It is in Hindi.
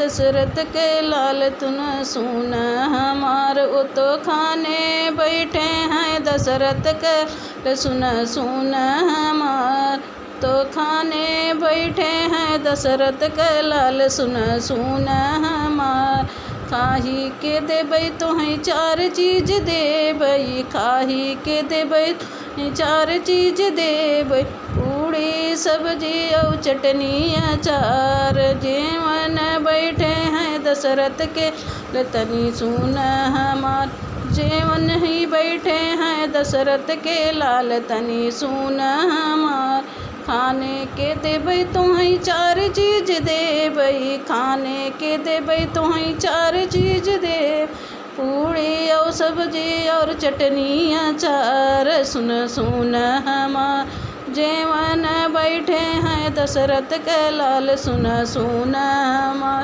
दशरथ के लाल तुन सुन हमार, वो तो खाने बैठे हैं दशरथ के सुन सुन हमार, तो खाने बैठे हैं दशरथ के लाल सुन सुन हमार। खाही के देबै तोहें चार चीज देबै, खाही के देबै चार चीज देबै, पूड़ी सब्जी और चटनी अचार। जेवन बैठे हैं दशरथ के तनी सुन हमार, जेवन ही बैठे हैं दशरथ के लाल तनी सुन हमार। खाने के देबै तोहें चार चीज देबै, खाने के देबै तोहें चार चीज दे, पूड़ी और सब्जी और चटनी अचार। सुन सुन हमार, जेवन बैठे हैं दशरथ के लाल सुन सुन हमार।